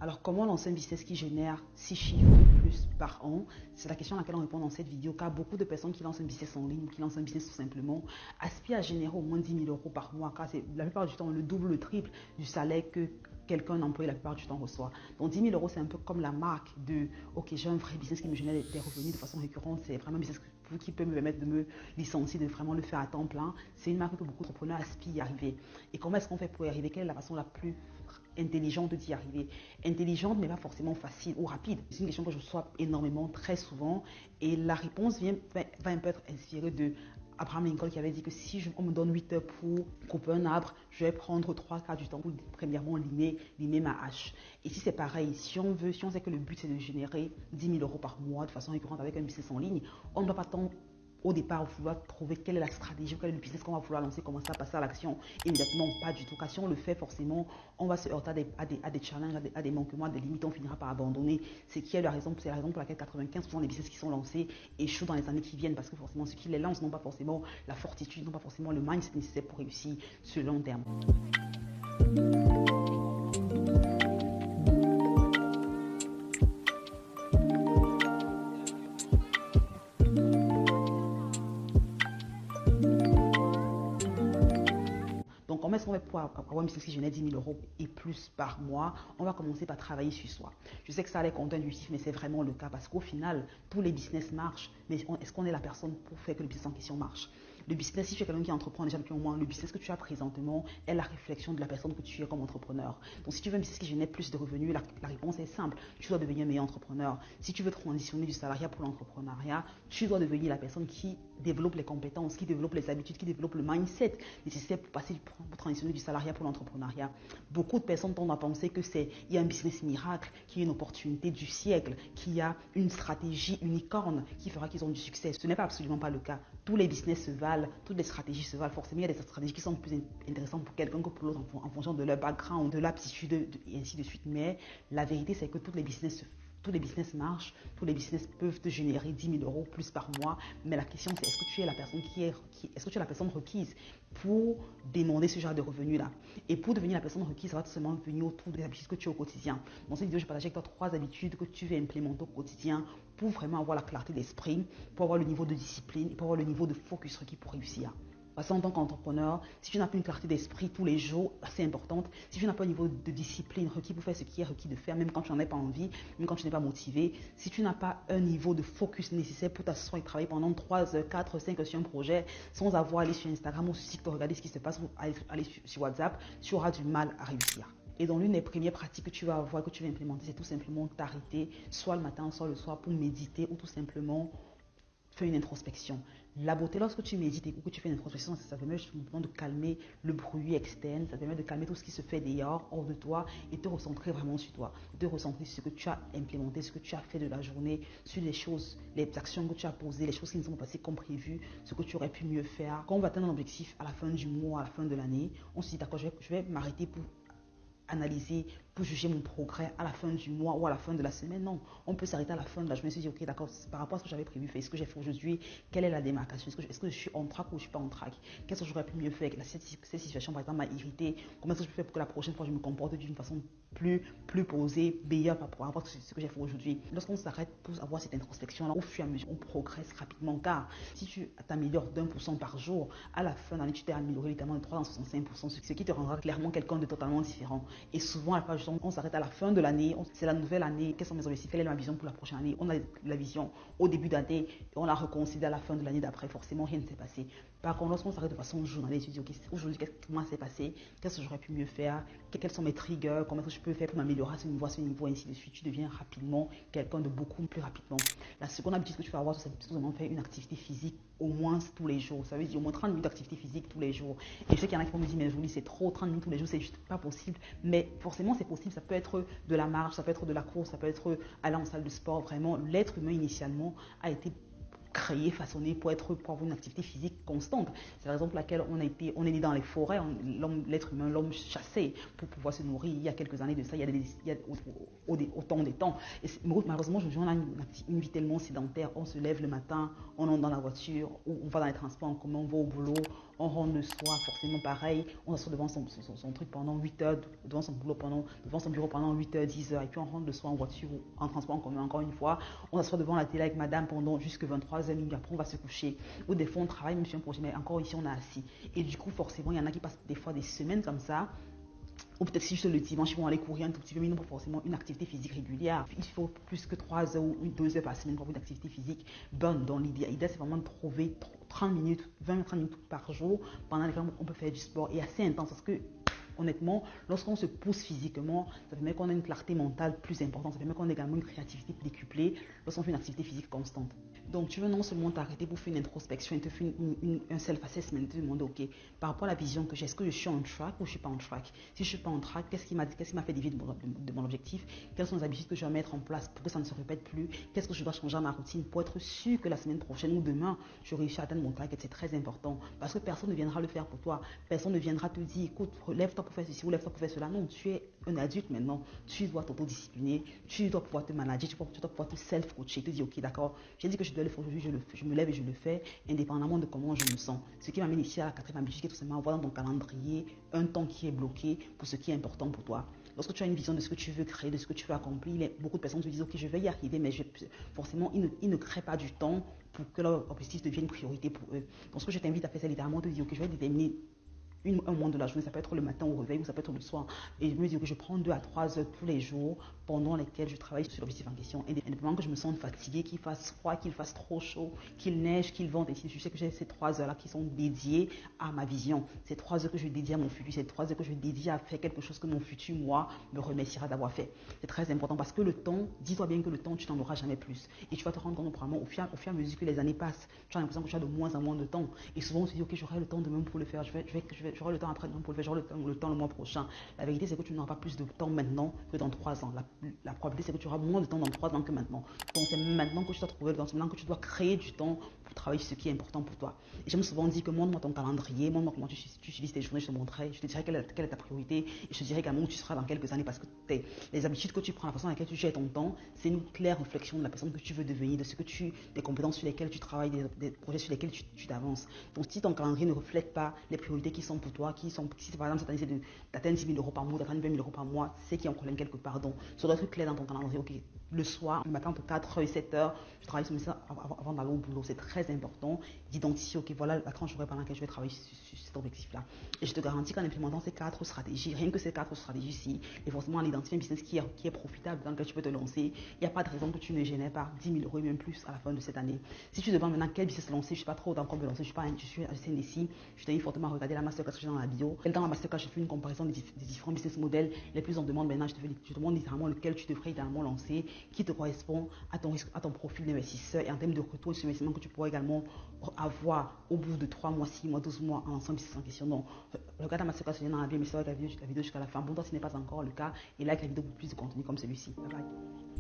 Alors, comment lancer un business qui génère 6 chiffres ou plus par an? C'est la question à laquelle on répond dans cette vidéo, car beaucoup de personnes qui lancent un business en ligne ou qui lancent un business tout simplement aspirent à générer au moins 10 000 euros par mois, car c'est la plupart du temps le double, le triple du salaire que quelqu'un employé la plupart du temps reçoit. Donc 10 000 euros, c'est un peu comme la marque de ok, j'ai un vrai business qui me génère des revenus de façon récurrente, c'est vraiment un business qui peut me permettre de me licencier, de vraiment le faire à temps plein. C'est une marque que beaucoup d'entrepreneurs aspirent à y arriver. Et comment est-ce qu'on fait pour y arriver? Quelle est la façon la plus intelligente d'y arriver? Intelligente mais pas forcément facile ou rapide. C'est une question que je reçois énormément, très souvent, et la réponse va un peu être inspirée de Abraham Lincoln, qui avait dit que si on me donne 8 heures pour couper un arbre, je vais prendre 3 quarts du temps pour premièrement limer ma hache. Et si c'est pareil, si on sait que le but c'est de générer 10 000 euros par mois de façon récurrente avec un business en ligne, on ne doit pas tant au départ vouloir trouver quelle est la stratégie, quel est le business qu'on va vouloir lancer, commencer à passer à l'action immédiatement, pas du tout. Car si on le fait, forcément, on va se heurter à des challenges, à des manquements, à des limites, on finira par abandonner. C'est la raison pour laquelle 95% des business qui sont lancés échouent dans les années qui viennent, parce que forcément, ceux qui les lancent n'ont pas forcément la fortitude, n'ont pas forcément le mindset nécessaire pour réussir sur le long terme. Donc, comment est-ce qu'on va pouvoir avoir un business qui génère 10 000 euros et plus par mois? On va commencer par travailler sur soi. Je sais que ça a l'air contre-intuitif, mais c'est vraiment le cas, parce qu'au final, tous les business marchent, mais est-ce qu'on est la personne pour faire que le business en question marche? Le business, si tu es quelqu'un qui entreprend déjà depuis un moment, le business que tu as présentement est la réflexion de la personne que tu es comme entrepreneur. Donc, si tu veux un business qui génère plus de revenus, la réponse est simple. Tu dois devenir un meilleur entrepreneur. Si tu veux transitionner du salariat pour l'entrepreneuriat, tu dois devenir la personne qui développe les compétences, qui développe les habitudes, qui développe le mindset nécessaire pour transitionner du salariat pour l'entrepreneuriat. Beaucoup de personnes tendent à penser que il y a un business miracle, qu'il y a une opportunité du siècle, qu'il y a une stratégie unicorne qui fera qu'ils ont du succès. Ce n'est pas absolument pas le cas. Tous les business se valent, toutes les stratégies se valent. Forcément, il y a des stratégies qui sont plus intéressantes pour quelqu'un que pour l'autre en fonction de leur background, de l'aptitude et ainsi de suite. Mais la vérité, c'est que tous les business marchent, tous les business peuvent te générer 10 000 euros plus par mois, mais la question c'est est-ce que tu es la personne est-ce que tu es la personne requise pour demander ce genre de revenus-là? Et pour devenir la personne requise, ça va tout simplement venir autour des habitudes que tu as au quotidien. Dans cette vidéo, je partage avec toi 3 habitudes que tu veux implémenter au quotidien pour vraiment avoir la clarté d'esprit, pour avoir le niveau de discipline et pour avoir le niveau de focus requis pour réussir. Parce qu'en tant qu'entrepreneur, si tu n'as pas une clarté d'esprit tous les jours assez importante, si tu n'as pas un niveau de discipline requis pour faire ce qui est requis de faire, même quand tu n'en as pas envie, même quand tu n'es pas motivé, si tu n'as pas un niveau de focus nécessaire pour t'asseoir et travailler pendant 3 heures, 4, 5 heures sur un projet, sans avoir à aller sur Instagram ou sur TikTok, regarder ce qui se passe, ou aller sur WhatsApp, tu auras du mal à réussir. Et donc, l'une des premières pratiques que tu vas avoir, que tu vas implémenter, c'est tout simplement t'arrêter, soit le matin, soit le soir, pour méditer ou tout simplement fais une introspection. La beauté, lorsque tu médites ou que tu fais une introspection, ça permet justement de calmer le bruit externe, ça permet de calmer tout ce qui se fait dehors, hors de toi, et te recentrer vraiment sur toi, te recentrer sur ce que tu as implémenté, ce que tu as fait de la journée, sur les choses, les actions que tu as posées, les choses qui ne sont pas passées comme prévu, ce que tu aurais pu mieux faire. Quand on va atteindre un objectif à la fin du mois, à la fin de l'année, on se dit d'accord, je vais m'arrêter pour analyser, pour juger mon progrès à la fin du mois ou à la fin de la semaine. Non, on peut s'arrêter à la fin de la journée et se dire, ok, d'accord, par rapport à ce que j'avais prévu faire, ce que j'ai fait aujourd'hui, quelle est la démarcation? Est-ce que je suis en track ou je ne suis pas en track? Qu'est-ce que j'aurais pu mieux faire? Cette situation, par exemple, m'a irrité. Comment est-ce que je peux faire pour que la prochaine fois, je me comporte d'une façon plus posée, meilleure par rapport à ce que j'ai fait aujourd'hui? Lorsqu'on s'arrête pour avoir cette introspection-là, au fur et à mesure, on progresse rapidement. Car si tu t'améliores d'1% par jour, à la fin de l'année, tu t'es amélioré littéralement de 365%, ce qui te rendra clairement quelqu'un de totalement différent. Et souvent, à la page, on s'arrête à la fin de l'année, c'est la nouvelle année, quels sont mes objectifs, quelle est ma vision pour la prochaine année? On a la vision au début d'année et on la reconsidère à la fin de l'année d'après. Forcément, rien ne s'est passé. Par contre, lorsqu'on s'arrête de façon journaliste, tu dis, ok, aujourd'hui, comment s'est passé? Qu'est-ce que j'aurais pu mieux faire? Quels sont mes triggers? Comment est-ce que je peux faire pour m'améliorer à ce niveau, ainsi de suite? Tu deviens rapidement quelqu'un de beaucoup plus rapidement. La seconde habitude que tu vas avoir, c'est tout simplement faire une activité physique au moins tous les jours. Ça veut dire au moins 30 minutes d'activité physique tous les jours. Et je sais qu'il y en a qui vont me dire, mais Julie, c'est trop, 30 minutes tous les jours, c'est juste pas possible. Mais forcément, c'est possible. Ça peut être de la marche, ça peut être de la course, ça peut être aller en salle de sport. Vraiment, l'être humain initialement a été créé, façonné pour avoir une activité physique constante. C'est la raison pour laquelle on est né dans les forêts, l'être humain, l'homme chassait pour pouvoir se nourrir. Il y a quelques années de ça, au temps des temps. Et malheureusement, aujourd'hui, on a une vie tellement sédentaire. On se lève le matin, on entre dans la voiture, on va dans les transports en commun, on va au boulot, on rentre le soir, forcément pareil, on s'assoit devant son truc pendant 8 heures, devant son bureau pendant 8 heures, 10 heures, et puis on rentre le soir en voiture ou en transport en commun encore une fois, on s'assoit devant la télé avec madame pendant jusque 23 heures, minuit, après on va se coucher, ou des fois on travaille même sur un projet, mais encore ici on est assis, et du coup forcément il y en a qui passent des fois des semaines comme ça, ou peut-être si juste le dimanche, ils vont aller courir un tout petit peu, mais ils n'ont pas forcément une activité physique régulière. Il faut plus que 3 heures ou 2 heures par semaine pour avoir une activité physique bonne. Dans l'idée, c'est vraiment de trouver 30 minutes, 20-30 minutes par jour pendant lesquelles on peut faire du sport et assez intense parce que honnêtement, lorsqu'on se pousse physiquement, ça permet qu'on ait une clarté mentale plus importante, ça permet qu'on ait également une créativité décuplée lorsqu'on fait une activité physique constante. Donc, tu veux non seulement t'arrêter pour faire une introspection et te faire un self-assessment, te demander, ok, par rapport à la vision que j'ai, est-ce que je suis en track ou je ne suis pas en track? Si je ne suis pas en track, qu'est-ce qui m'a fait dévier de mon objectif? Quelles sont les habitudes que je dois mettre en place pour que ça ne se répète plus? Qu'est-ce que je dois changer à ma routine pour être sûr que la semaine prochaine ou demain, je réussis à atteindre mon track? C'est très important parce que personne ne viendra le faire pour toi. Personne ne viendra te dire, écoute, lève-toi pour faire ceci ou lève-toi pour faire cela. Non, tu es un adulte maintenant. Tu dois t'autodiscipliner. Tu dois pouvoir te manager. Tu dois pouvoir te self-coacher. Te dire, ok, d'accord, j'ai dit que je dois le faire aujourd'hui, je me lève et je le fais, indépendamment de comment je me sens. Ce qui m'amène ici à la quatrième habitude, qui est tout simplement avoir dans ton calendrier un temps qui est bloqué pour ce qui est important pour toi. Lorsque tu as une vision de ce que tu veux créer, de ce que tu veux accomplir, beaucoup de personnes te disent, ok, je vais y arriver, mais forcément, ils ne créent pas du temps pour que leur objectif devienne une priorité pour eux. Donc, ce que je t'invite à faire, c'est littéralement te dire, ok, je vais déterminer un moment de la journée, ça peut être le matin au réveil ou ça peut être le soir. Et je me dis que je prends 2 à 3 heures tous les jours pendant lesquelles je travaille sur l'objectif en question. Indépendamment que je me sente fatiguée, qu'il fasse froid, qu'il fasse trop chaud, qu'il neige, qu'il vente. Et si je sais que j'ai ces 3 heures-là qui sont dédiées à ma vision, ces 3 heures que je dédie à mon futur, ces 3 heures que je dédie à faire quelque chose que mon futur moi me remerciera d'avoir fait. C'est très important parce que le temps, dis-toi bien que le temps, tu n'en auras jamais plus. Et tu vas te rendre compte probablement au fur et à mesure que les années passent, tu as l'impression que tu as de moins en moins de temps. Et souvent on se dit, ok, j'aurai le temps demain pour le faire, j'aurai le temps après pour le faire, j'aurai le temps le mois prochain. La vérité, c'est que tu n'auras pas plus de temps maintenant que dans 3 ans. La probabilité, c'est que tu auras moins de temps dans 3 ans que maintenant. Donc, c'est maintenant que tu dois trouver le temps, c'est maintenant que tu dois créer du temps pour travailler sur ce qui est important pour toi. Et je me souvent dit que montre-moi ton calendrier, montre-moi comment tu utilises tes journées, je te montrerai, je te dirai quelle est ta priorité et je te dirai également où tu seras dans quelques années parce que les habitudes que tu prends, la façon dans laquelle tu gères ton temps, c'est une claire réflexion de la personne que tu veux devenir, de ce que des compétences sur lesquelles tu travailles, des projets sur lesquels tu t'avances. Donc, si ton calendrier ne reflète pas les priorités qui sont pour toi, si par exemple cette année c'est d'atteindre 10 000 euros par mois, d'atteindre 20 000 euros par mois, c'est qu'il y a un problème quelque part. Donc, ça doit être clair dans ton calendrier. Ok, le soir, le matin entre 4 h et 7 h, je travaille sur ça avant d'aller au boulot. C'est très important d'identifier, ok, voilà la tranche horaire pendant laquelle je vais travailler sur cet objectif-là. Et je te garantis qu'en implémentant ces 4 stratégies, rien que ces 4 stratégies-ci, et forcément en identifiant un business qui est profitable, dans lequel tu peux te lancer, il n'y a pas de raison que tu ne génères pas 10 000 euros et même plus à la fin de cette année. Si tu te demandes maintenant quel business lancer, je ne sais pas trop dans quoi me lancer, je suis à CNDC, je t'invite fortement à regarder la masterclass que j'ai dans la bio. Et dans la masterclass, je fais une comparaison des différents business models les plus en demande. Maintenant, je te demande littéralement lequel tu devrais idéalement lancer, qui te correspond à ton profil d'investisseur et en termes de retour sur investissement que tu pourras également avoir au bout de 3 mois, 6 mois, 12 mois en lançant un business en question. Donc, regarde la masterclass, je viens dans la bio, mais c'est la vidéo jusqu'à la fin. Bon, toi, ce n'est pas encore le cas. Et like la vidéo pour plus de contenu comme celui-ci. Bye bye.